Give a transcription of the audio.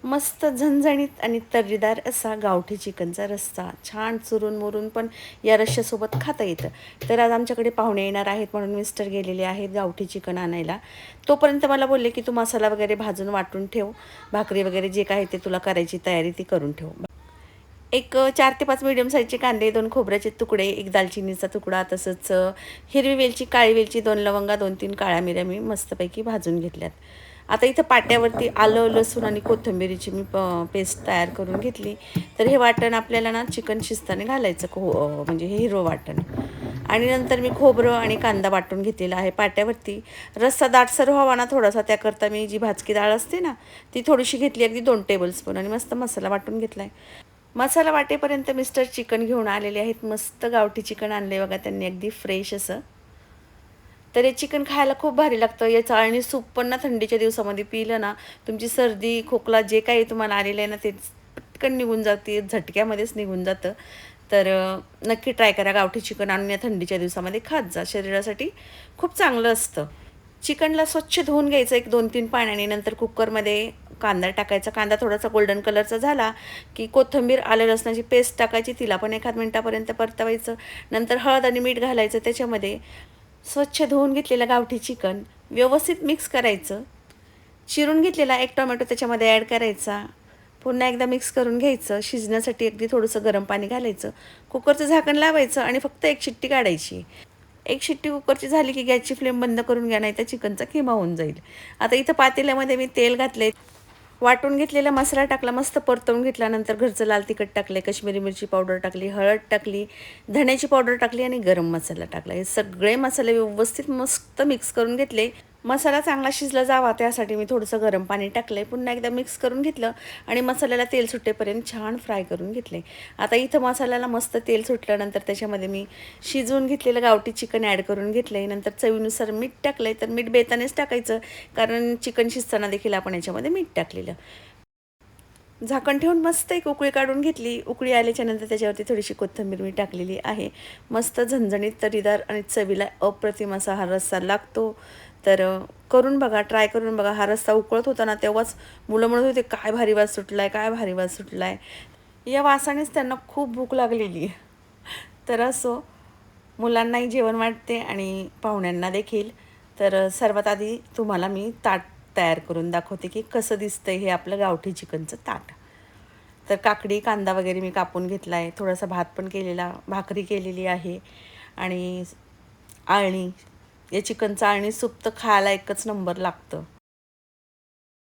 मस्त झणझणीत आणि तर्रीदार असा गावठी चिकनचा रस्सा छान चुरून मुरून पण या रश्श्यासोबत खाता येतं. तर आज आमच्याकडे पाहुणे येणार आहेत म्हणून मिस्टर गेलेले आहेत गावठी चिकन आणायला. तोपर्यंत मला बोलले की तू मसाला वगैरे भाजून वाटून ठेव, भाकरी वगैरे जे काही ते तुला करायची तयारी ती करून ठेव. एक 4 ते 5 मीडियम साईजचे कांदे, 2 खोबऱ्याचे तुकडे, एक दालचिनीचा तुकडा, तसंच हिरवी वेलची, काळी वेलची, 2 लवंगा, 2-3 काळ्या मिऱ्या मी मस्तपैकी भाजून घेतल्यात. आता इथं पाट्यावरती आलं, लसूण आणि कोथिंबिरीची मी पेस्ट तयार करून घेतली. तर हे वाटण आपल्याला ना चिकन शिजताना घालायचं, म्हणजे हे हिरवं वाटण. आणि नंतर मी खोबरं आणि कांदा वाटून घेतलेला आहे पाट्यावरती. रस्सा दाटसर व्हावा ना थोडासा, त्याकरता मी जी भाजकी डाळ असते ना ती थोडीशी घेतली, अगदी 2 टेबलस्पून, आणि मस्त मसाला वाटून घेतला आहे. मसाला वाटेपर्यंत मिस्टर चिकन घेऊन आलेले आहेत. मस्त गावठी चिकन आणले बघा त्यांनी, अगदी फ्रेश असं. तर हे चिकन खायला खूप भारी लागतं. या चाळणी सूप पण ना थंडीच्या दिवसामध्ये पिलं ना, तुमची सर्दी खोकला जे काही तुम्हाला आलेलं आहे ना ते पटकन निघून जाते, झटक्यामध्येच निघून जातं. तर नक्की ट्राय करा, गावठी चिकन आणून या थंडीच्या दिवसामध्ये खात जा, शरीरासाठी खूप चांगलं असतं. चिकनला स्वच्छ धुवून घ्यायचं एक 2-3 पाण्याने. नंतर कुकरमध्ये कांदा टाकायचा. कांदा थोडासा गोल्डन कलरचा झाला की कोथिंबीर, आलं लसणाची पेस्ट टाकायची, तिला पण 1 मिनिटापर्यंत परतवायचं. नंतर हळद आणि मीठ घालायचं त्याच्यामध्ये. स्वच्छ धुवून घेतलेलं गावठी चिकन व्यवस्थित मिक्स करायचं. चिरून घेतलेला 1 टोमॅटो त्याच्यामध्ये ॲड करायचा. पुन्हा एकदा मिक्स करून घ्यायचं. शिजण्यासाठी अगदी थोडंसं गरम पाणी घालायचं. कुकरचं झाकण लावायचं आणि फक्त 1 शिट्टी काढायची. 1 शिट्टी कुकरची झाली की गॅसची फ्लेम बंद करून घ्या, नाही तर चिकनचा किमा होऊन जाईल. आता इथं पातेल्यामध्ये मी तेल घातले, वाटून घेतलेला मसाला टाकला, मस्त परतवून घेतल्यानंतर घरचं लाल तिखट टाकले, काश्मीरी मिरची पावडर टाकली, हळद टाकली, धण्याची पावडर टाकली आणि गरम मसाला टाकला. हे सगळे मसाले व्यवस्थित मस्त मिक्स करून घेतले. मसाला चांगला शिजला जावा त्यासाठी मी थोडंसं गरम पाणी टाकलं. पुन्हा एकदा मिक्स करून घेतलं आणि मसाल्याला तेल सुटेपर्यंत छान फ्राय करून घेतले. आता इथं मसाल्याला मस्त तेल सुटल्यानंतर त्याच्यामध्ये मी शिजवून घेतलेलं गावठी चिकन ॲड करून घेतलं. नंतर चवीनुसार मीठ टाकलं. तर मीठ बेतानेच टाकायचं, कारण चिकन शिजताना देखील आपण याच्यामध्ये मीठ टाकलेलं. झाकण ठेवून मस्त एक उकळी काढून घेतली. उकळी आल्याच्यानंतर त्याच्यावरती थोडीशी कोथिंबीर मी टाकलेली आहे. मस्त झणझणीत, तरीदार आणि चवीला अप्रतिम असा हा रस्सा लागतो. तर करून बघा, ट्राय करून बघा. हा रस्सा उकळत होता ना तेव्हाच मुलं म्हणत होते, काय भारी वास सुटला आहे, काय भारी वास सुटला आहे. या वासानेच त्यांना खूप भूक लागलेली. तर असो, मुलांनाही जेवण वाटते आणि पाहुण्यांना देखील. तर सर्वात आधी तुम्हाला मी ताट तयार करून दाखवते की कसं दिसतंय हे आपलं गावठी चिकनचं ताट. तर काकडी, कांदा वगैरे मी कापून घेतला आहे. थोडासा भात पण केलेला, भाकरी केलेली आहे आणि आळणी. या चिकनचं आळणी सूप तर खायला एकच नंबर लागतं.